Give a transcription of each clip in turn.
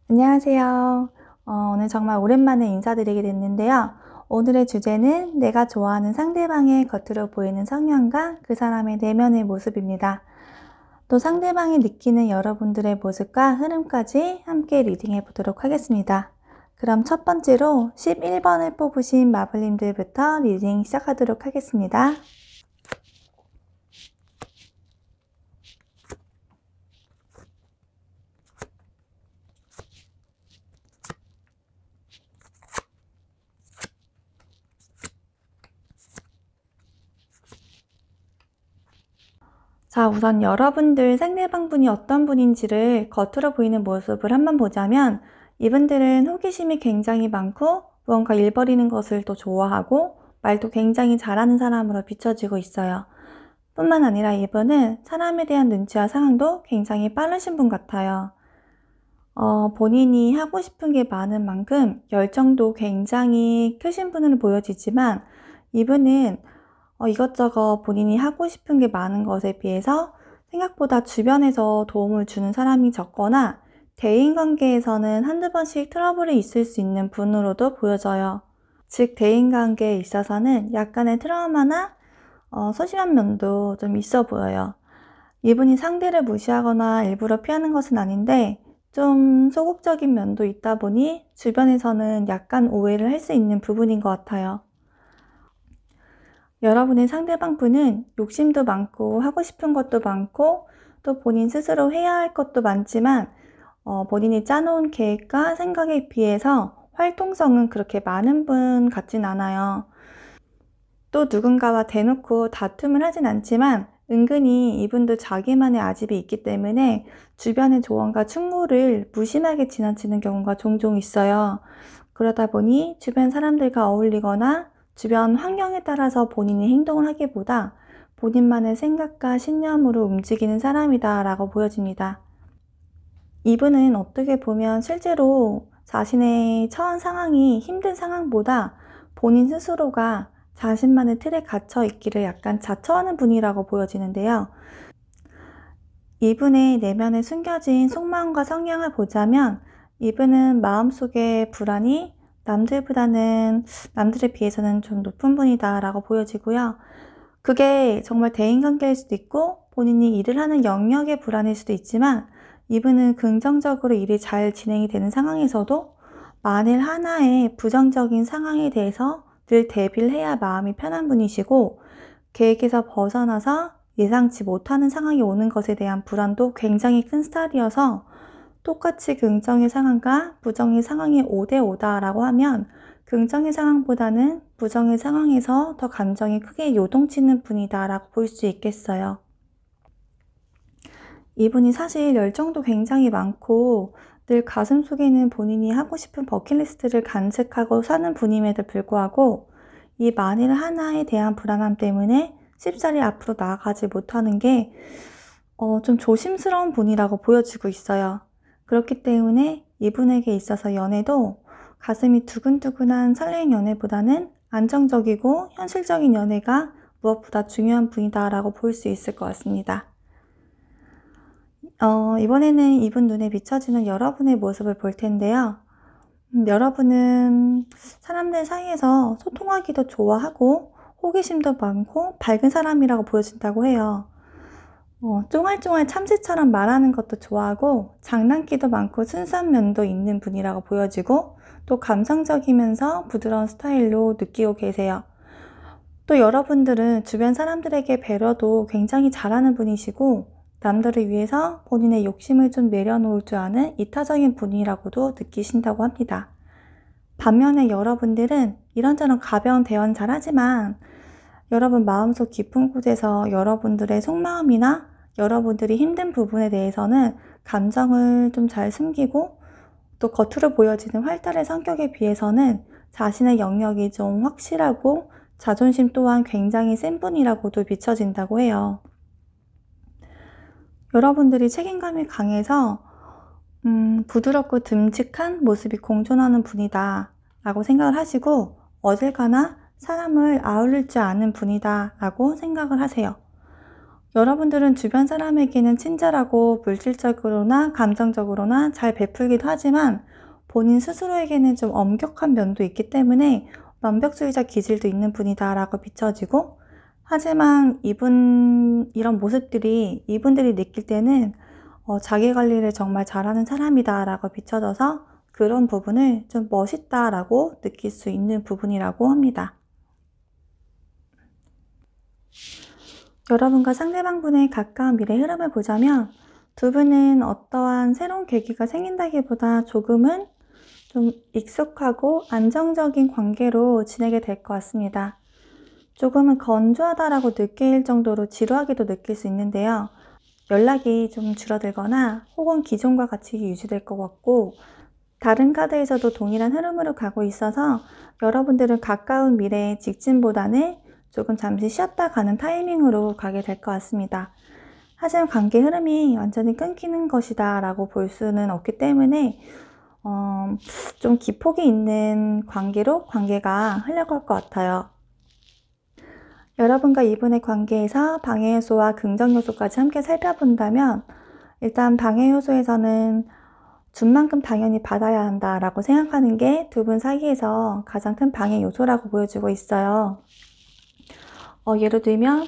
안녕하세요. 오늘 정말 오랜만에 인사드리게 됐는데요. 오늘의 주제는 내가 좋아하는 상대방의 겉으로 보이는 성향과 그 사람의 내면의 모습입니다. 또 상대방이 느끼는 여러분들의 모습과 흐름까지 함께 리딩해 보도록 하겠습니다. 그럼 첫 번째로 11번을 뽑으신 마블님들부터 리딩 시작하도록 하겠습니다. 자, 우선 여러분들 상대방분이 어떤 분인지를 겉으로 보이는 모습을 한번 보자면 이분들은 호기심이 굉장히 많고 무언가 일 벌이는 것을 또 좋아하고 말도 굉장히 잘하는 사람으로 비춰지고 있어요. 뿐만 아니라 이분은 사람에 대한 눈치와 상황도 굉장히 빠르신 분 같아요. 본인이 하고 싶은 게 많은 만큼 열정도 굉장히 크신 분으로 보여지지만 이분은 이것저것 본인이 하고 싶은 게 많은 것에 비해서 생각보다 주변에서 도움을 주는 사람이 적거나 대인관계에서는 한두 번씩 트러블이 있을 수 있는 분으로도 보여져요. 즉 대인관계에 있어서는 약간의 트라우마나 소심한 면도 좀 있어 보여요. 이분이 상대를 무시하거나 일부러 피하는 것은 아닌데 좀 소극적인 면도 있다 보니 주변에서는 약간 오해를 할 수 있는 부분인 것 같아요. 여러분의 상대방 분은 욕심도 많고 하고 싶은 것도 많고 또 본인 스스로 해야 할 것도 많지만 본인이 짜놓은 계획과 생각에 비해서 활동성은 그렇게 많은 분 같진 않아요. 또 누군가와 대놓고 다툼을 하진 않지만 은근히 이분도 자기만의 아집이 있기 때문에 주변의 조언과 충고를 무심하게 지나치는 경우가 종종 있어요. 그러다 보니 주변 사람들과 어울리거나 주변 환경에 따라서 본인이 행동을 하기보다 본인만의 생각과 신념으로 움직이는 사람이다 라고 보여집니다. 이분은 어떻게 보면 실제로 자신의 처한 상황이 힘든 상황보다 본인 스스로가 자신만의 틀에 갇혀 있기를 약간 자처하는 분이라고 보여지는데요. 이분의 내면에 숨겨진 속마음과 성향을 보자면 이분은 마음속의 불안이 남들에 비해서는 좀 높은 분이다 라고 보여지고요. 그게 정말 대인관계일 수도 있고 본인이 일을 하는 영역의 불안일 수도 있지만 이분은 긍정적으로 일이 잘 진행이 되는 상황에서도 만일 하나의 부정적인 상황에 대해서 늘 대비를 해야 마음이 편한 분이시고 계획에서 벗어나서 예상치 못하는 상황이 오는 것에 대한 불안도 굉장히 큰 스타일이어서 똑같이 긍정의 상황과 부정의 상황이 5대5다 라고 하면 긍정의 상황보다는 부정의 상황에서 더 감정이 크게 요동치는 분이다 라고 볼 수 있겠어요. 이분이 사실 열정도 굉장히 많고 늘 가슴속에는 본인이 하고 싶은 버킷리스트를 간직하고 사는 분임에도 불구하고 이 만일 하나에 대한 불안함 때문에 쉽사리 앞으로 나아가지 못하는 게 좀 조심스러운 분이라고 보여지고 있어요. 그렇기 때문에 이분에게 있어서 연애도 가슴이 두근두근한 설레는 연애보다는 안정적이고 현실적인 연애가 무엇보다 중요한 분이다 라고 볼 수 있을 것 같습니다. 이번에는 이분 눈에 비춰지는 여러분의 모습을 볼 텐데요. 여러분은 사람들 사이에서 소통하기도 좋아하고 호기심도 많고 밝은 사람이라고 보여진다고 해요. 쫑알쫑알 참새처럼 말하는 것도 좋아하고 장난기도 많고 순수한 면도 있는 분이라고 보여지고 또 감성적이면서 부드러운 스타일로 느끼고 계세요. 또 여러분들은 주변 사람들에게 배려도 굉장히 잘하는 분이시고 남들을 위해서 본인의 욕심을 좀 내려놓을 줄 아는 이타적인 분이라고도 느끼신다고 합니다. 반면에 여러분들은 이런저런 가벼운 대화는 잘하지만 여러분 마음속 깊은 곳에서 여러분들의 속마음이나 여러분들이 힘든 부분에 대해서는 감정을 좀 잘 숨기고 또 겉으로 보여지는 활달의 성격에 비해서는 자신의 영역이 좀 확실하고 자존심 또한 굉장히 센 분이라고도 비춰진다고 해요. 여러분들이 책임감이 강해서 부드럽고 듬직한 모습이 공존하는 분이다 라고 생각을 하시고 어딜 가나 사람을 아울릴 줄 아는 분이다 라고 생각을 하세요. 여러분들은 주변 사람에게는 친절하고 물질적으로나 감정적으로나 잘 베풀기도 하지만 본인 스스로에게는 좀 엄격한 면도 있기 때문에 완벽주의자 기질도 있는 분이다 라고 비춰지고, 하지만 이런 모습들이 이분들이 느낄 때는 자기 관리를 정말 잘하는 사람이다 라고 비춰져서 그런 부분을 좀 멋있다 라고 느낄 수 있는 부분이라고 합니다. 여러분과 상대방분의 가까운 미래 흐름을 보자면 두 분은 어떠한 새로운 계기가 생긴다기보다 조금은 좀 익숙하고 안정적인 관계로 지내게 될 것 같습니다. 조금은 건조하다라고 느낄 정도로 지루하게도 느낄 수 있는데요. 연락이 좀 줄어들거나 혹은 기존과 같이 유지될 것 같고, 다른 카드에서도 동일한 흐름으로 가고 있어서 여러분들은 가까운 미래의 직진보다는 조금 잠시 쉬었다 가는 타이밍으로 가게 될 것 같습니다. 하지만 관계 흐름이 완전히 끊기는 것이다 라고 볼 수는 없기 때문에 좀 기폭이 있는 관계로 관계가 흘러갈 것 같아요. 여러분과 이분의 관계에서 방해 요소와 긍정 요소까지 함께 살펴본다면, 일단 방해 요소에서는 준 만큼 당연히 받아야 한다라고 생각하는 게 두 분 사이에서 가장 큰 방해 요소라고 보여지고 있어요. 예를 들면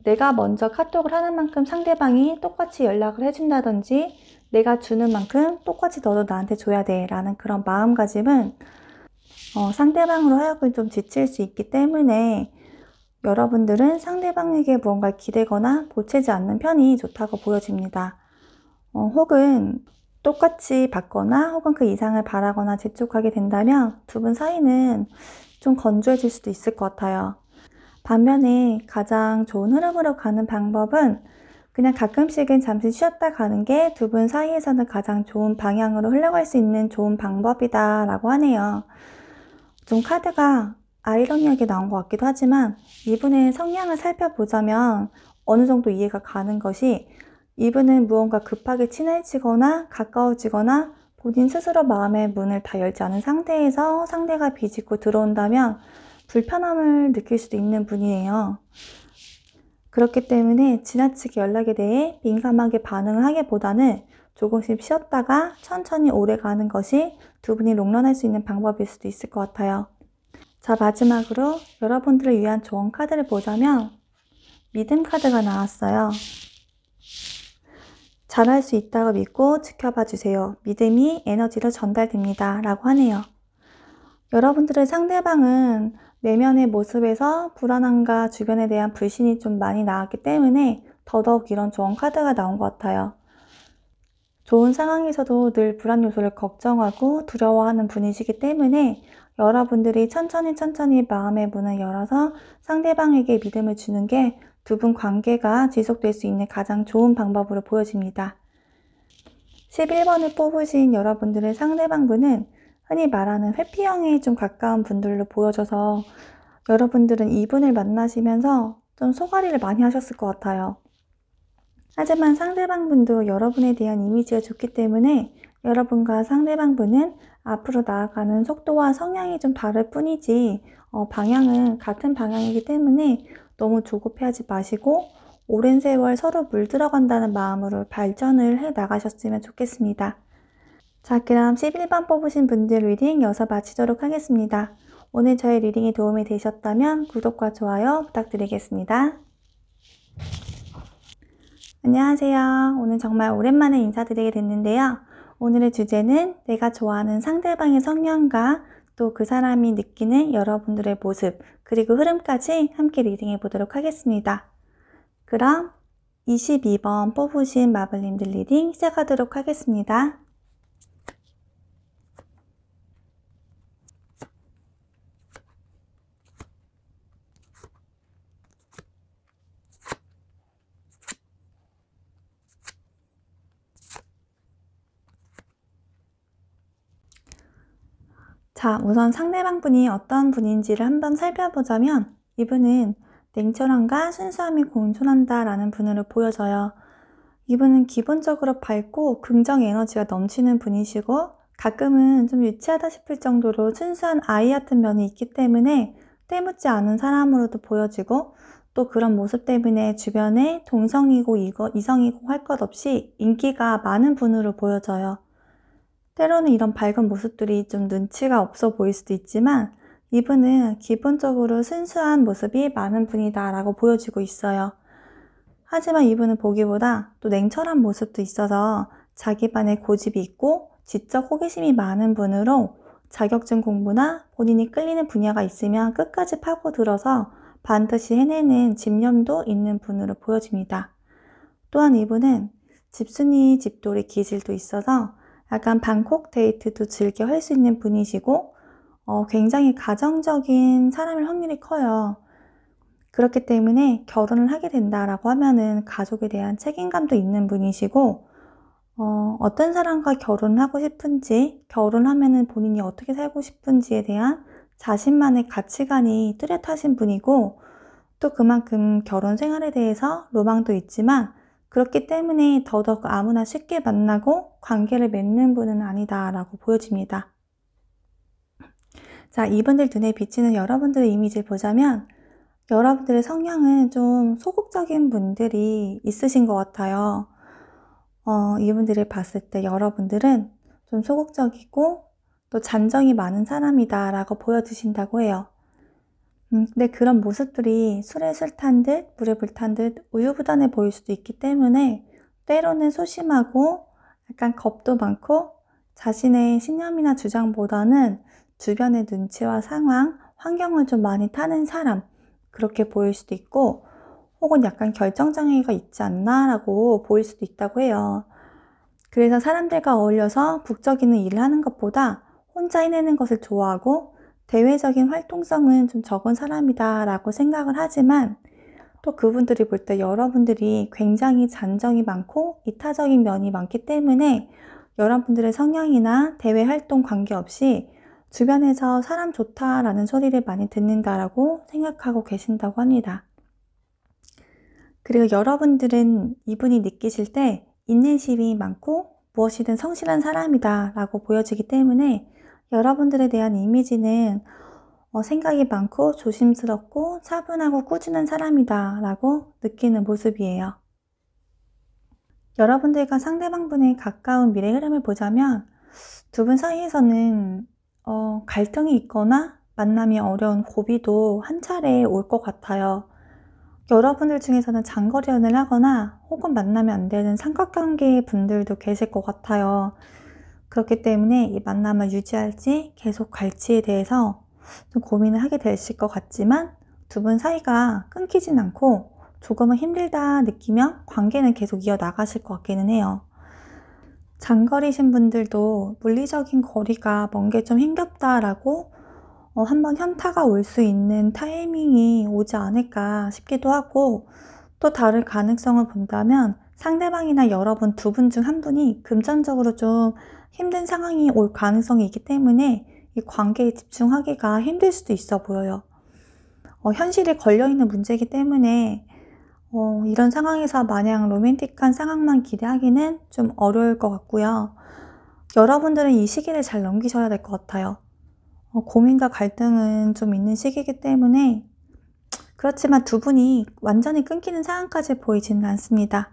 내가 먼저 카톡을 하는 만큼 상대방이 똑같이 연락을 해준다든지, 내가 주는 만큼 똑같이 너도 나한테 줘야 돼 라는 그런 마음가짐은 상대방으로 하여금 좀 지칠 수 있기 때문에 여러분들은 상대방에게 무언가를 기대거나 보채지 않는 편이 좋다고 보여집니다. 혹은 똑같이 받거나 혹은 그 이상을 바라거나 재촉하게 된다면 두 분 사이는 좀 건조해질 수도 있을 것 같아요. 반면에 가장 좋은 흐름으로 가는 방법은 그냥 가끔씩은 잠시 쉬었다 가는 게 두 분 사이에서는 가장 좋은 방향으로 흘러갈 수 있는 좋은 방법이다 라고 하네요. 좀 카드가 아이러니하게 나온 것 같기도 하지만 이분의 성향을 살펴보자면 어느 정도 이해가 가는 것이, 이분은 무언가 급하게 친해지거나 가까워지거나 본인 스스로 마음의 문을 다 열지 않은 상태에서 상대가 비집고 들어온다면 불편함을 느낄 수도 있는 분이에요. 그렇기 때문에 지나치게 연락에 대해 민감하게 반응을 하기보다는 조금씩 쉬었다가 천천히 오래 가는 것이 두 분이 롱런할 수 있는 방법일 수도 있을 것 같아요. 자, 마지막으로 여러분들을 위한 조언 카드를 보자면 믿음 카드가 나왔어요. 잘할 수 있다고 믿고 지켜봐 주세요. 믿음이 에너지로 전달됩니다 라고 하네요. 여러분들의 상대방은 내면의 모습에서 불안함과 주변에 대한 불신이 좀 많이 나왔기 때문에 더더욱 이런 조언 카드가 나온 것 같아요. 좋은 상황에서도 늘 불안 요소를 걱정하고 두려워하는 분이시기 때문에 여러분들이 천천히 마음의 문을 열어서 상대방에게 믿음을 주는 게 두 분 관계가 지속될 수 있는 가장 좋은 방법으로 보여집니다. 11번을 뽑으신 여러분들의 상대방분은 흔히 말하는 회피형에 좀 가까운 분들로 보여져서 여러분들은 이분을 만나시면서 좀 소가리를 많이 하셨을 것 같아요. 하지만 상대방분도 여러분에 대한 이미지가 좋기 때문에 여러분과 상대방분은 앞으로 나아가는 속도와 성향이 좀 다를 뿐이지 방향은 같은 방향이기 때문에 너무 조급해하지 마시고 오랜 세월 서로 물들어간다는 마음으로 발전을 해 나가셨으면 좋겠습니다. 자, 그럼 11번 뽑으신 분들 리딩 여기서 마치도록 하겠습니다. 오늘 저의 리딩이 도움이 되셨다면 구독과 좋아요 부탁드리겠습니다. 안녕하세요. 오늘 정말 오랜만에 인사드리게 됐는데요. 오늘의 주제는 내가 좋아하는 상대방의 성향과 또 그 사람이 느끼는 여러분들의 모습, 그리고 흐름까지 함께 리딩해 보도록 하겠습니다. 그럼 22번 뽑으신 마블님들 리딩 시작하도록 하겠습니다. 자, 우선 상대방 분이 어떤 분인지를 한번 살펴보자면 이분은 냉철함과 순수함이 공존한다 라는 분으로 보여져요. 이분은 기본적으로 밝고 긍정 에너지가 넘치는 분이시고 가끔은 좀 유치하다 싶을 정도로 순수한 아이 같은 면이 있기 때문에 때묻지 않은 사람으로도 보여지고, 또 그런 모습 때문에 주변에 동성이고 이성이고 할 것 없이 인기가 많은 분으로 보여져요. 때로는 이런 밝은 모습들이 좀 눈치가 없어 보일 수도 있지만, 이분은 기본적으로 순수한 모습이 많은 분이다 라고 보여지고 있어요. 하지만 이분은 보기보다 또 냉철한 모습도 있어서 자기만의 고집이 있고 지적 호기심이 많은 분으로, 자격증 공부나 본인이 끌리는 분야가 있으면 끝까지 파고들어서 반드시 해내는 집념도 있는 분으로 보여집니다. 또한 이분은 집순이 집돌이 기질도 있어서 약간 방콕 데이트도 즐겨 할 수 있는 분이시고, 굉장히 가정적인 사람일 확률이 커요. 그렇기 때문에 결혼을 하게 된다라고 하면은 가족에 대한 책임감도 있는 분이시고, 어떤 사람과 결혼을 하고 싶은지, 결혼하면은 본인이 어떻게 살고 싶은지에 대한 자신만의 가치관이 뚜렷하신 분이고, 또 그만큼 결혼 생활에 대해서 로망도 있지만, 그렇기 때문에 더더욱 아무나 쉽게 만나고 관계를 맺는 분은 아니다라고 보여집니다. 자, 이분들 눈에 비치는 여러분들의 이미지를 보자면, 여러분들의 성향은 좀 소극적인 분들이 있으신 것 같아요. 이분들을 봤을 때 여러분들은 좀 소극적이고 또 잔정이 많은 사람이다 라고 보여지신다고 해요. 근데 그런 모습들이 술에 술 탄 듯 물에 불 탄 듯 우유부단해 보일 수도 있기 때문에, 때로는 소심하고 약간 겁도 많고 자신의 신념이나 주장보다는 주변의 눈치와 상황, 환경을 좀 많이 타는 사람, 그렇게 보일 수도 있고, 혹은 약간 결정장애가 있지 않나 라고 보일 수도 있다고 해요. 그래서 사람들과 어울려서 북적이는 일을 하는 것보다 혼자 해내는 것을 좋아하고, 대외적인 활동성은 좀 적은 사람이다 라고 생각을 하지만, 또 그분들이 볼 때 여러분들이 굉장히 잔정이 많고 이타적인 면이 많기 때문에 여러분들의 성향이나 대외 활동 관계없이 주변에서 사람 좋다라는 소리를 많이 듣는다라고 생각하고 계신다고 합니다. 그리고 여러분들은 이분이 느끼실 때 인내심이 많고 무엇이든 성실한 사람이다 라고 보여지기 때문에, 여러분들에 대한 이미지는 생각이 많고 조심스럽고 차분하고 꾸준한 사람이다 라고 느끼는 모습이에요. 여러분들과 상대방분의 가까운 미래 흐름을 보자면, 두 분 사이에서는 갈등이 있거나 만남이 어려운 고비도 한 차례 올 것 같아요. 여러분들 중에서는 장거리 연애를 하거나 혹은 만나면 안 되는 삼각관계의 분들도 계실 것 같아요. 그렇기 때문에 이 만남을 유지할지 계속 갈지에 대해서 좀 고민을 하게 되실 것 같지만, 두 분 사이가 끊기진 않고 조금은 힘들다 느끼며 관계는 계속 이어나가실 것 같기는 해요. 장거리신 분들도 물리적인 거리가 먼 게 좀 힘겹다라고 한번 현타가 올 수 있는 타이밍이 오지 않을까 싶기도 하고, 또 다른 가능성을 본다면 상대방이나 여러분 두 분 중 한 분이 금전적으로 좀 힘든 상황이 올 가능성이 있기 때문에 이 관계에 집중하기가 힘들 수도 있어 보여요. 현실에 걸려있는 문제이기 때문에 이런 상황에서 마냥 로맨틱한 상황만 기대하기는 좀 어려울 것 같고요. 여러분들은 이 시기를 잘 넘기셔야 될 것 같아요. 고민과 갈등은 좀 있는 시기이기 때문에, 그렇지만 두 분이 완전히 끊기는 상황까지 보이지는 않습니다.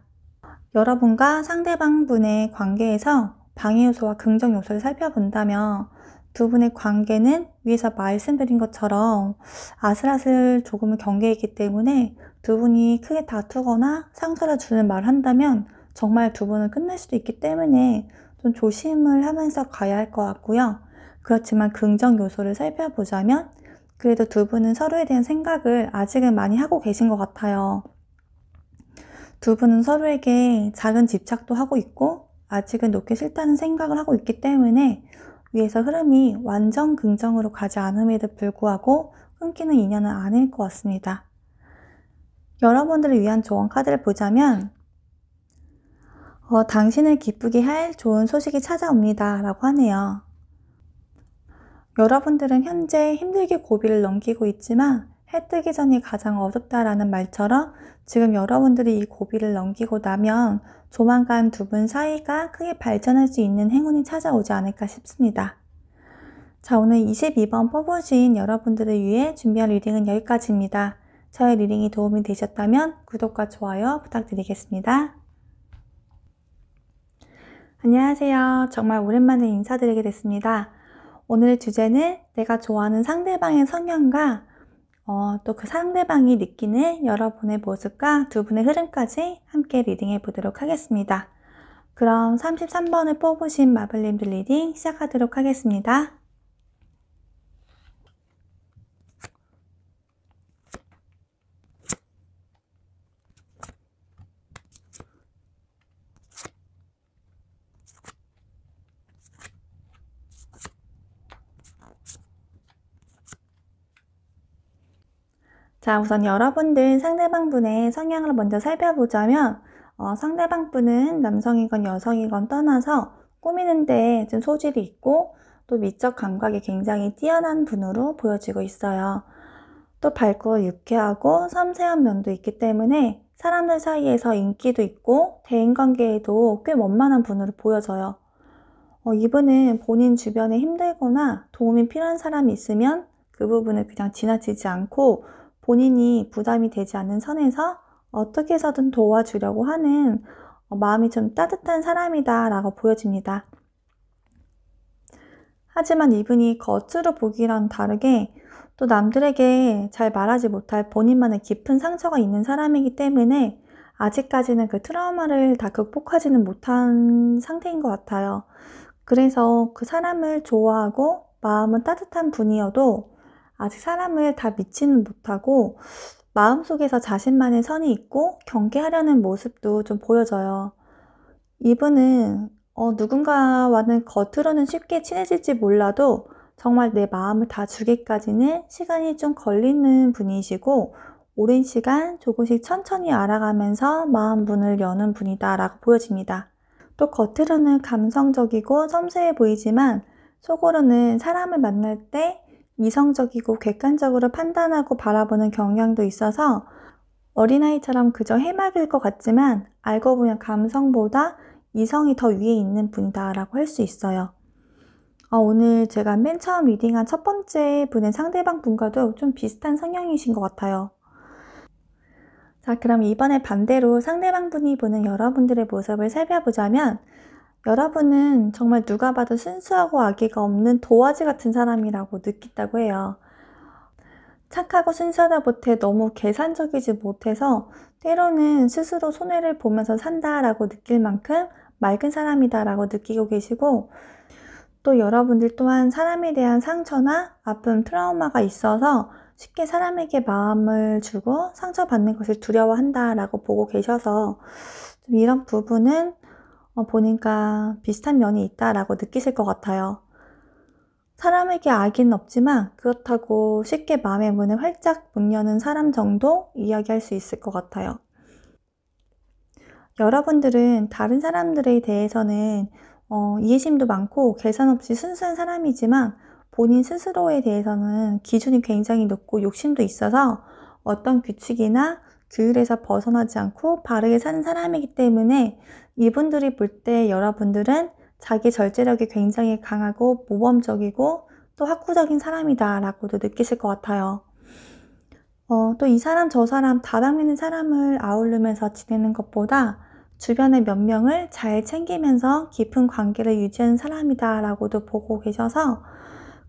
여러분과 상대방 분의 관계에서 방해 요소와 긍정 요소를 살펴본다면, 두 분의 관계는 위에서 말씀드린 것처럼 아슬아슬 조금은 경계이기 때문에, 두 분이 크게 다투거나 상처를 주는 말을 한다면 정말 두 분을 끝낼 수도 있기 때문에 좀 조심을 하면서 가야 할 것 같고요. 그렇지만 긍정 요소를 살펴보자면, 그래도 두 분은 서로에 대한 생각을 아직은 많이 하고 계신 것 같아요. 두 분은 서로에게 작은 집착도 하고 있고 아직은 놓기 싫다는 생각을 하고 있기 때문에, 위에서 흐름이 완전 긍정으로 가지 않음에도 불구하고 끊기는 인연은 아닐 것 같습니다. 여러분들을 위한 조언 카드를 보자면, 당신을 기쁘게 할 좋은 소식이 찾아옵니다 라고 하네요. 여러분들은 현재 힘들게 고비를 넘기고 있지만 해 뜨기 전이 가장 어둡다라는 말처럼, 지금 여러분들이 이 고비를 넘기고 나면 조만간 두 분 사이가 크게 발전할 수 있는 행운이 찾아오지 않을까 싶습니다. 자, 오늘 22번 뽑으신 여러분들을 위해 준비한 리딩은 여기까지입니다. 저의 리딩이 도움이 되셨다면 구독과 좋아요 부탁드리겠습니다. 안녕하세요. 정말 오랜만에 인사드리게 됐습니다. 오늘의 주제는 내가 좋아하는 상대방의 성향과 또 그 상대방이 느끼는 여러분의 모습과 두 분의 흐름까지 함께 리딩해 보도록 하겠습니다. 그럼 33번을 뽑으신 마블님들 리딩 시작하도록 하겠습니다. 자, 우선 여러분들 상대방 분의 성향을 먼저 살펴보자면 상대방 분은 남성이건 여성이건 떠나서 꾸미는 데 좀 소질이 있고 또 미적 감각이 굉장히 뛰어난 분으로 보여지고 있어요. 또 밝고 유쾌하고 섬세한 면도 있기 때문에 사람들 사이에서 인기도 있고 대인관계에도 꽤 원만한 분으로 보여져요. 이분은 본인 주변에 힘들거나 도움이 필요한 사람이 있으면 그 부분을 그냥 지나치지 않고 본인이 부담이 되지 않는 선에서 어떻게 해서든 도와주려고 하는 마음이 좀 따뜻한 사람이다 라고 보여집니다. 하지만 이분이 겉으로 보기랑 다르게 또 남들에게 잘 말하지 못할 본인만의 깊은 상처가 있는 사람이기 때문에 아직까지는 그 트라우마를 다 극복하지는 못한 상태인 것 같아요. 그래서 그 사람을 좋아하고 마음은 따뜻한 분이어도 아직 사람을 다 믿지는 못하고 마음속에서 자신만의 선이 있고 경계하려는 모습도 좀 보여져요. 이분은 누군가와는 겉으로는 쉽게 친해질지 몰라도 정말 내 마음을 다 주기까지는 시간이 좀 걸리는 분이시고 오랜 시간 조금씩 천천히 알아가면서 마음 문을 여는 분이다 라고 보여집니다. 또 겉으로는 감성적이고 섬세해 보이지만 속으로는 사람을 만날 때 이성적이고 객관적으로 판단하고 바라보는 경향도 있어서 어린아이처럼 그저 해맑을 것 같지만 알고 보면 감성보다 이성이 더 위에 있는 분이다 라고 할 수 있어요. 오늘 제가 맨 처음 리딩한 첫 번째 분의 상대방 분과도 좀 비슷한 성향이신 것 같아요. 자, 그럼 이번에 반대로 상대방 분이 보는 여러분들의 모습을 살펴보자면 여러분은 정말 누가 봐도 순수하고 악의가 없는 도화지 같은 사람이라고 느낀다고 해요. 착하고 순수하다 못해 너무 계산적이지 못해서 때로는 스스로 손해를 보면서 산다라고 느낄 만큼 맑은 사람이다라고 느끼고 계시고 또 여러분들 또한 사람에 대한 상처나 아픔, 트라우마가 있어서 쉽게 사람에게 마음을 주고 상처받는 것을 두려워한다라고 보고 계셔서 좀 이런 부분은 보니까 비슷한 면이 있다라고 느끼실 것 같아요. 사람에게 악의는 없지만 그렇다고 쉽게 마음의 문을 활짝 못 여는 사람 정도 이야기할 수 있을 것 같아요. 여러분들은 다른 사람들에 대해서는 이해심도 많고 계산 없이 순수한 사람이지만 본인 스스로에 대해서는 기준이 굉장히 높고 욕심도 있어서 어떤 규칙이나 규율에서 벗어나지 않고 바르게 사는 사람이기 때문에 이분들이 볼 때 여러분들은 자기 절제력이 굉장히 강하고 모범적이고 또 학구적인 사람이다 라고도 느끼실 것 같아요. 또 이 사람 저 사람 다방있는 사람을 아우르면서 지내는 것보다 주변의 몇 명을 잘 챙기면서 깊은 관계를 유지하는 사람이다 라고도 보고 계셔서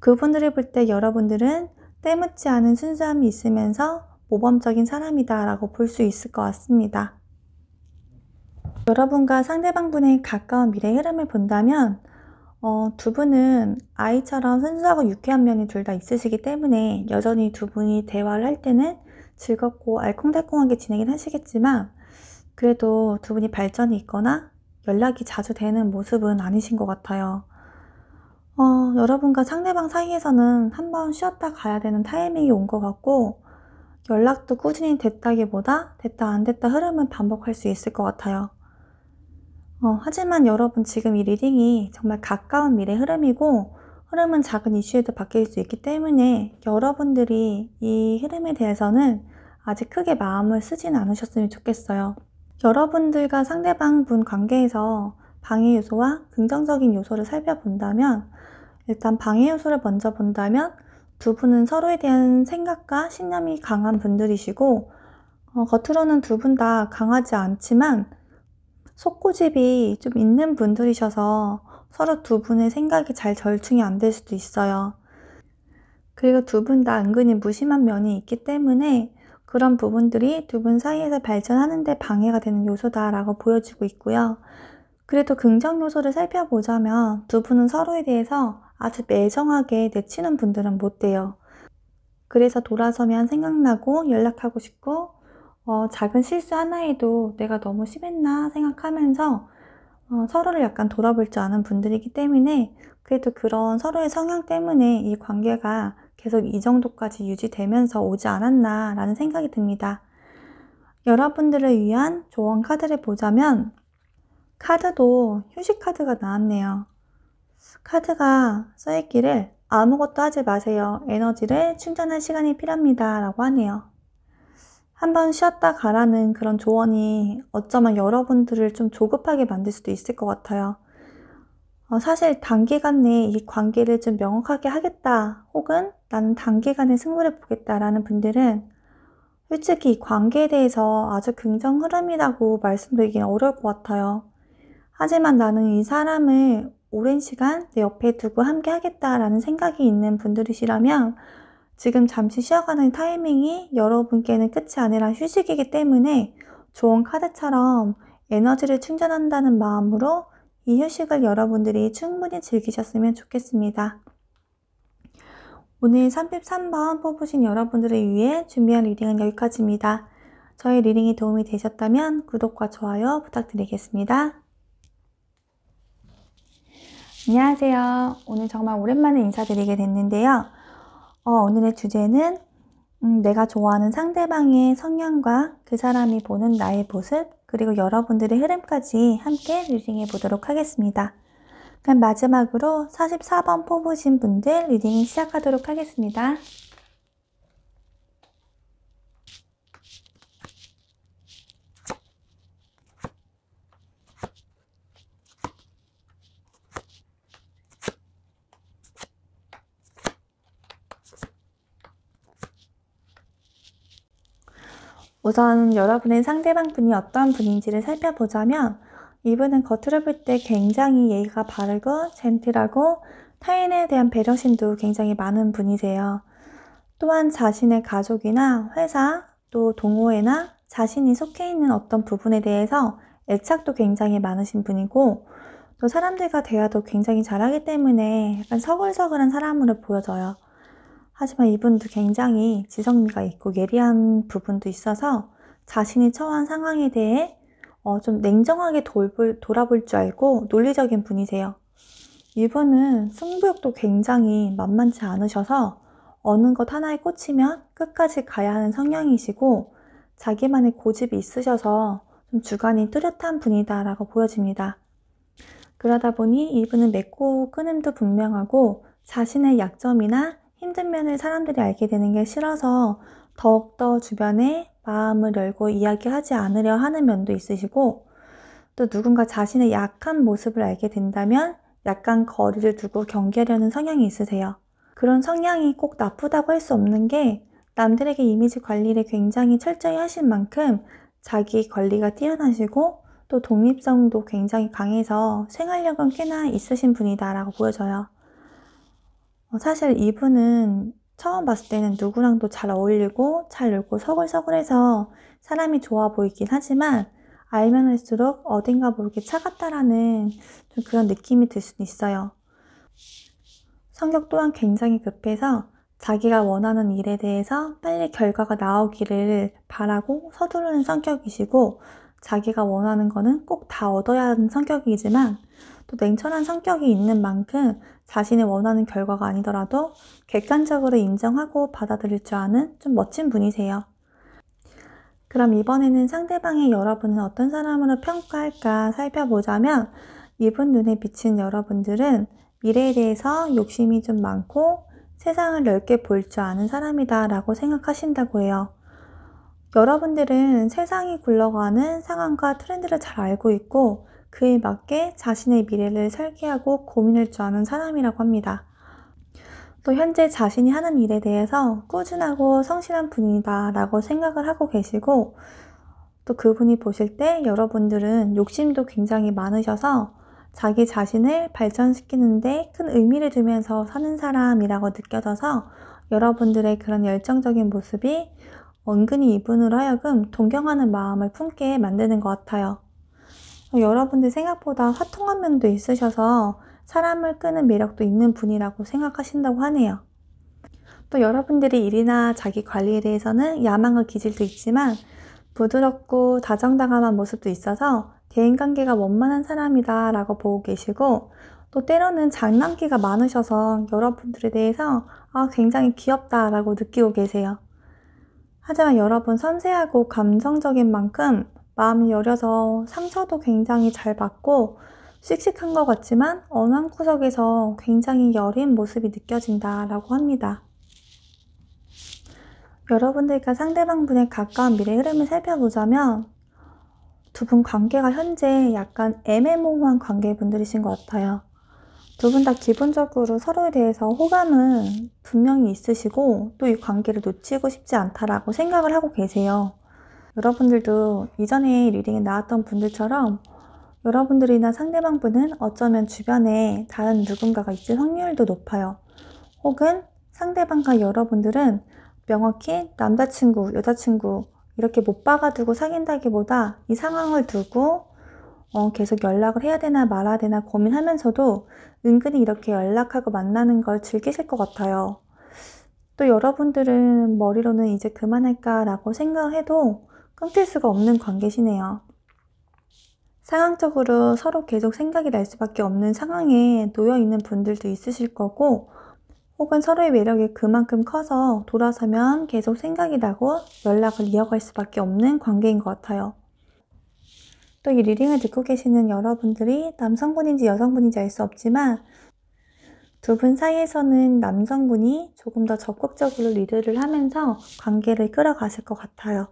그분들을 볼 때 여러분들은 때묻지 않은 순수함이 있으면서 모범적인 사람이다 라고 볼 수 있을 것 같습니다. 여러분과 상대방 분의 가까운 미래 흐름을 본다면 두 분은 아이처럼 순수하고 유쾌한 면이 둘 다 있으시기 때문에 여전히 두 분이 대화를 할 때는 즐겁고 알콩달콩하게 지내긴 하시겠지만 그래도 두 분이 발전이 있거나 연락이 자주 되는 모습은 아니신 것 같아요. 여러분과 상대방 사이에서는 한번 쉬었다 가야 되는 타이밍이 온 것 같고 연락도 꾸준히 됐다기보다 됐다 안 됐다 흐름은 반복할 수 있을 것 같아요. 하지만 여러분 지금 이 리딩이 정말 가까운 미래 흐름이고 흐름은 작은 이슈에도 바뀔 수 있기 때문에 여러분들이 이 흐름에 대해서는 아직 크게 마음을 쓰진 않으셨으면 좋겠어요. 여러분들과 상대방 분 관계에서 방해 요소와 긍정적인 요소를 살펴본다면 일단 방해 요소를 먼저 본다면 두 분은 서로에 대한 생각과 신념이 강한 분들이시고 겉으로는 두 분 다 강하지 않지만 속고집이 좀 있는 분들이셔서 서로 두 분의 생각이 잘 절충이 안 될 수도 있어요. 그리고 두 분 다 은근히 무심한 면이 있기 때문에 그런 부분들이 두 분 사이에서 발전하는 데 방해가 되는 요소다라고 보여지고 있고요. 그래도 긍정 요소를 살펴보자면 두 분은 서로에 대해서 아주 매정하게 내치는 분들은 못 돼요. 그래서 돌아서면 생각나고 연락하고 싶고 작은 실수 하나에도 내가 너무 심했나 생각하면서 서로를 약간 돌아볼 줄 아는 분들이기 때문에 그래도 그런 서로의 성향 때문에 이 관계가 계속 이 정도까지 유지되면서 오지 않았나 라는 생각이 듭니다. 여러분들을 위한 조언 카드를 보자면 카드도 휴식 카드가 나왔네요. 카드가 써있기를 아무것도 하지 마세요. 에너지를 충전할 시간이 필요합니다. 라고 하네요. 한번 쉬었다 가라는 그런 조언이 어쩌면 여러분들을 좀 조급하게 만들 수도 있을 것 같아요. 사실 단기간 내에 이 관계를 좀 명확하게 하겠다 혹은 나는 단기간에 승부를 보겠다라는 분들은 솔직히 이 관계에 대해서 아주 긍정 흐름이라고 말씀드리기는 어려울 것 같아요. 하지만 나는 이 사람을 오랜 시간 내 옆에 두고 함께 하겠다라는 생각이 있는 분들이시라면 지금 잠시 쉬어가는 타이밍이 여러분께는 끝이 아니라 휴식이기 때문에 좋은 카드처럼 에너지를 충전한다는 마음으로 이 휴식을 여러분들이 충분히 즐기셨으면 좋겠습니다. 오늘 33번 뽑으신 여러분들을 위해 준비한 리딩은 여기까지입니다. 저희 리딩이 도움이 되셨다면 구독과 좋아요 부탁드리겠습니다. 안녕하세요. 오늘 정말 오랜만에 인사드리게 됐는데요. 오늘의 주제는 내가 좋아하는 상대방의 성향과 그 사람이 보는 나의 모습 그리고 여러분들의 흐름까지 함께 리딩해 보도록 하겠습니다. 그럼 마지막으로 44번 뽑으신 분들 리딩 시작하도록 하겠습니다. 우선 여러분의 상대방 분이 어떤 분인지를 살펴보자면 이분은 겉으로 볼 때 굉장히 예의가 바르고 젠틀하고 타인에 대한 배려심도 굉장히 많은 분이세요. 또한 자신의 가족이나 회사, 또 동호회나 자신이 속해 있는 어떤 부분에 대해서 애착도 굉장히 많으신 분이고 또 사람들과 대화도 굉장히 잘하기 때문에 약간 서글서글한 사람으로 보여져요. 하지만 이분도 굉장히 지성미가 있고 예리한 부분도 있어서 자신이 처한 상황에 대해 좀 냉정하게 돌아볼 줄 알고 논리적인 분이세요. 이분은 승부욕도 굉장히 만만치 않으셔서 어느 것 하나에 꽂히면 끝까지 가야 하는 성향이시고 자기만의 고집이 있으셔서 좀 주관이 뚜렷한 분이다라고 보여집니다. 그러다 보니 이분은 맺고 끊음도 분명하고 자신의 약점이나 힘든 면을 사람들이 알게 되는 게 싫어서 더욱더 주변에 마음을 열고 이야기하지 않으려 하는 면도 있으시고 또 누군가 자신의 약한 모습을 알게 된다면 약간 거리를 두고 경계하려는 성향이 있으세요. 그런 성향이 꼭 나쁘다고 할 수 없는 게 남들에게 이미지 관리를 굉장히 철저히 하신 만큼 자기 관리가 뛰어나시고 또 독립성도 굉장히 강해서 생활력은 꽤나 있으신 분이다라고 보여져요. 사실 이분은 처음 봤을 때는 누구랑도 잘 어울리고 잘 놀고 서글서글해서 사람이 좋아 보이긴 하지만 알면 할수록 어딘가 모르게 차갑다라는 좀 그런 느낌이 들 수도 있어요. 성격 또한 굉장히 급해서 자기가 원하는 일에 대해서 빨리 결과가 나오기를 바라고 서두르는 성격이시고 자기가 원하는 거는 꼭 다 얻어야 하는 성격이지만 또 냉철한 성격이 있는 만큼 자신이 원하는 결과가 아니더라도 객관적으로 인정하고 받아들일 줄 아는 좀 멋진 분이세요. 그럼 이번에는 상대방의 여러분은 어떤 사람으로 평가할까 살펴보자면 이분 눈에 비친 여러분들은 미래에 대해서 욕심이 좀 많고 세상을 넓게 볼 줄 아는 사람이다 라고 생각하신다고 해요. 여러분들은 세상이 굴러가는 상황과 트렌드를 잘 알고 있고 그에 맞게 자신의 미래를 설계하고 고민할 줄 아는 사람이라고 합니다. 또 현재 자신이 하는 일에 대해서 꾸준하고 성실한 분이다 라고 생각을 하고 계시고, 또 그분이 보실 때 여러분들은 욕심도 굉장히 많으셔서 자기 자신을 발전시키는데 큰 의미를 두면서 사는 사람이라고 느껴져서 여러분들의 그런 열정적인 모습이 은근히 이분으로 하여금 동경하는 마음을 품게 만드는 것 같아요. 여러분들 생각보다 화통한 면도 있으셔서 사람을 끄는 매력도 있는 분이라고 생각하신다고 하네요. 또 여러분들이 일이나 자기 관리에 대해서는 야망의 기질도 있지만 부드럽고 다정다감한 모습도 있어서 대인관계가 원만한 사람이다 라고 보고 계시고, 또 때로는 장난기가 많으셔서 여러분들에 대해서 굉장히 귀엽다 라고 느끼고 계세요. 하지만 여러분 섬세하고 감성적인 만큼 마음이 여려서 상처도 굉장히 잘 받고 씩씩한 것 같지만 어느 한 구석에서 굉장히 여린 모습이 느껴진다 라고 합니다. 여러분들과 상대방 분의 가까운 미래 흐름을 살펴보자면 두 분 관계가 현재 약간 애매모호한 관계분들이신 것 같아요. 두 분 다 기본적으로 서로에 대해서 호감은 분명히 있으시고 또 이 관계를 놓치고 싶지 않다라고 생각을 하고 계세요. 여러분들도 이전에 리딩에 나왔던 분들처럼 여러분들이나 상대방 분은 어쩌면 주변에 다른 누군가가 있을 확률도 높아요. 혹은 상대방과 여러분들은 명확히 남자친구, 여자친구 이렇게 못 박아두고 사귄다기보다 이 상황을 두고 계속 연락을 해야 되나 말아야 되나 고민하면서도 은근히 이렇게 연락하고 만나는 걸 즐기실 것 같아요. 또 여러분들은 머리로는 이제 그만할까 라고 생각을 해도 끊길 수가 없는 관계시네요. 상황적으로 서로 계속 생각이 날 수밖에 없는 상황에 놓여 있는 분들도 있으실 거고, 혹은 서로의 매력이 그만큼 커서 돌아서면 계속 생각이 나고 연락을 이어갈 수밖에 없는 관계인 것 같아요. 또 이 리딩을 듣고 계시는 여러분들이 남성분인지 여성분인지 알 수 없지만 두 분 사이에서는 남성분이 조금 더 적극적으로 리드를 하면서 관계를 끌어가실 것 같아요.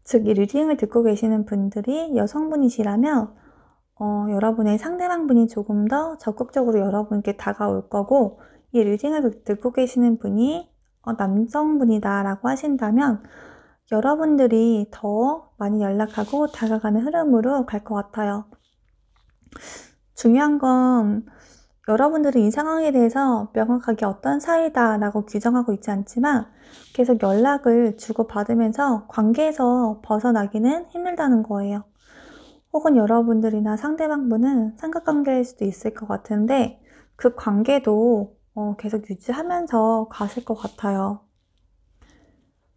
즉, 이 리딩을 듣고 계시는 분들이 여성분이시라면 여러분의 상대방분이 조금 더 적극적으로 여러분께 다가올 거고, 이 리딩을 듣고 계시는 분이 남성분이다 라고 하신다면 여러분들이 더 많이 연락하고 다가가는 흐름으로 갈 것 같아요. 중요한 건 여러분들은 이 상황에 대해서 명확하게 어떤 사이다 라고 규정하고 있지 않지만 계속 연락을 주고받으면서 관계에서 벗어나기는 힘들다는 거예요. 혹은 여러분들이나 상대방분은 삼각관계일 수도 있을 것 같은데 그 관계도 계속 유지하면서 가실 것 같아요.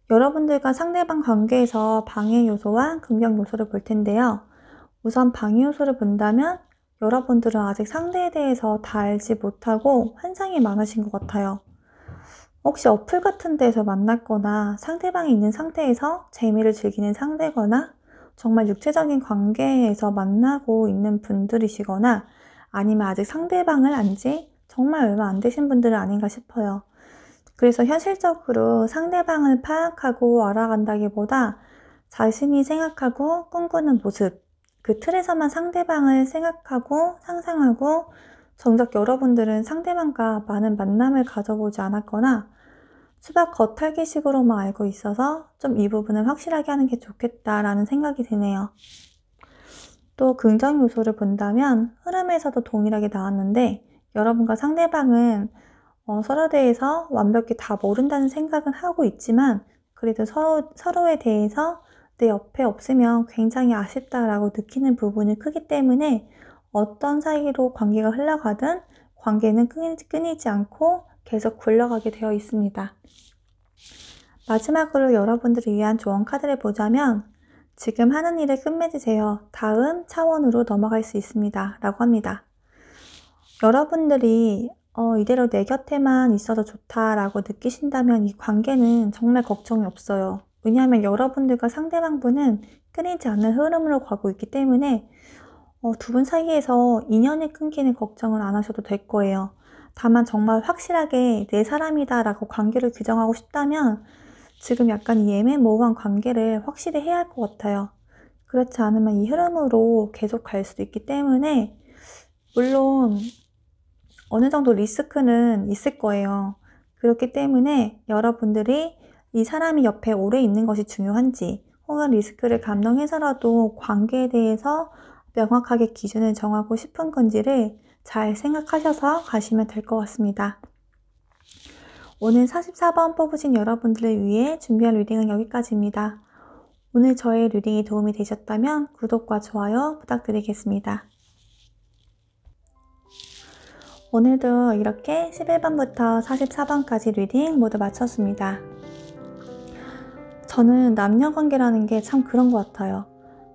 여러분들과 상대방 관계에서 방해 요소와 긍정 요소를 볼 텐데요. 우선 방해 요소를 본다면 여러분들은 아직 상대에 대해서 다 알지 못하고 환상이 많으신 것 같아요. 혹시 어플 같은 데에서 만났거나 상대방이 있는 상태에서 재미를 즐기는 상대거나 정말 육체적인 관계에서 만나고 있는 분들이시거나 아니면 아직 상대방을 안 지 정말 얼마 안 되신 분들은 아닌가 싶어요. 그래서 현실적으로 상대방을 파악하고 알아간다기보다 자신이 생각하고 꿈꾸는 모습, 그 틀에서만 상대방을 생각하고 상상하고 정작 여러분들은 상대방과 많은 만남을 가져보지 않았거나 수박 겉핥기식으로만 알고 있어서 좀 이 부분을 확실하게 하는 게 좋겠다라는 생각이 드네요. 또 긍정 요소를 본다면 흐름에서도 동일하게 나왔는데 여러분과 상대방은 서로에 대해서 완벽히 다 모른다는 생각은 하고 있지만 그래도 서로에 대해서 내 옆에 없으면 굉장히 아쉽다라고 느끼는 부분이 크기 때문에 어떤 사이로 관계가 흘러가든 관계는 끊이지 않고 계속 굴러가게 되어 있습니다. 마지막으로 여러분들을 위한 조언 카드를 보자면 지금 하는 일을 끝맺으세요. 다음 차원으로 넘어갈 수 있습니다. 라고 합니다. 여러분들이 이대로 내 곁에만 있어도 좋다라고 느끼신다면 이 관계는 정말 걱정이 없어요. 왜냐하면 여러분들과 상대방분은 끊이지 않는 흐름으로 가고 있기 때문에 두 분 사이에서 인연이 끊기는 걱정은 안 하셔도 될 거예요. 다만 정말 확실하게 내 사람이다 라고 관계를 규정하고 싶다면 지금 약간 이 애매모호한 관계를 확실히 해야 할 것 같아요. 그렇지 않으면 이 흐름으로 계속 갈 수도 있기 때문에 물론 어느 정도 리스크는 있을 거예요. 그렇기 때문에 여러분들이 이 사람이 옆에 오래 있는 것이 중요한지, 혹은 리스크를 감당해서라도 관계에 대해서 명확하게 기준을 정하고 싶은 건지를 잘 생각하셔서 가시면 될 것 같습니다. 오늘 44번 뽑으신 여러분들을 위해 준비한 리딩은 여기까지입니다. 오늘 저의 리딩이 도움이 되셨다면 구독과 좋아요 부탁드리겠습니다. 오늘도 이렇게 11번부터 44번까지 리딩 모두 마쳤습니다. 저는 남녀관계라는 게 참 그런 것 같아요.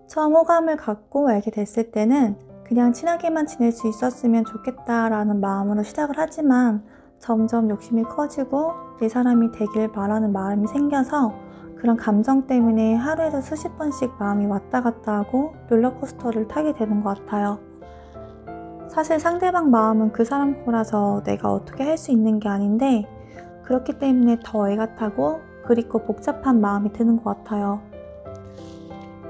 처음 호감을 갖고 알게 됐을 때는 그냥 친하게만 지낼 수 있었으면 좋겠다라는 마음으로 시작을 하지만 점점 욕심이 커지고 내 사람이 되길 바라는 마음이 생겨서 그런 감정 때문에 하루에도 수십 번씩 마음이 왔다 갔다 하고 롤러코스터를 타게 되는 것 같아요. 사실 상대방 마음은 그 사람 거라서 내가 어떻게 할 수 있는 게 아닌데 그렇기 때문에 더 애가 타고 그립고 복잡한 마음이 드는 것 같아요.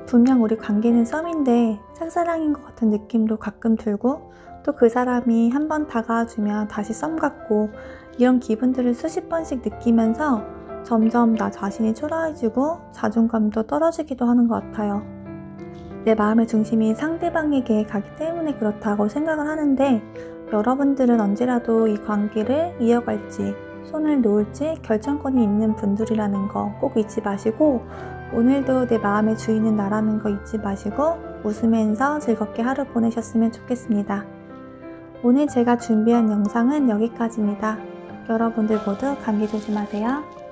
분명 우리 관계는 썸인데 짝사랑인 것 같은 느낌도 가끔 들고 또 그 사람이 한번 다가와주면 다시 썸 같고 이런 기분들을 수십 번씩 느끼면서 점점 나 자신이 초라해지고 자존감도 떨어지기도 하는 것 같아요. 내 마음의 중심이 상대방에게 가기 때문에 그렇다고 생각을 하는데 여러분들은 언제라도 이 관계를 이어갈지 손을 놓을지 결정권이 있는 분들이라는 거 꼭 잊지 마시고 오늘도 내 마음의 주인은 나라는 거 잊지 마시고 웃으면서 즐겁게 하루 보내셨으면 좋겠습니다. 오늘 제가 준비한 영상은 여기까지입니다. 여러분들 모두 감기 조심하세요.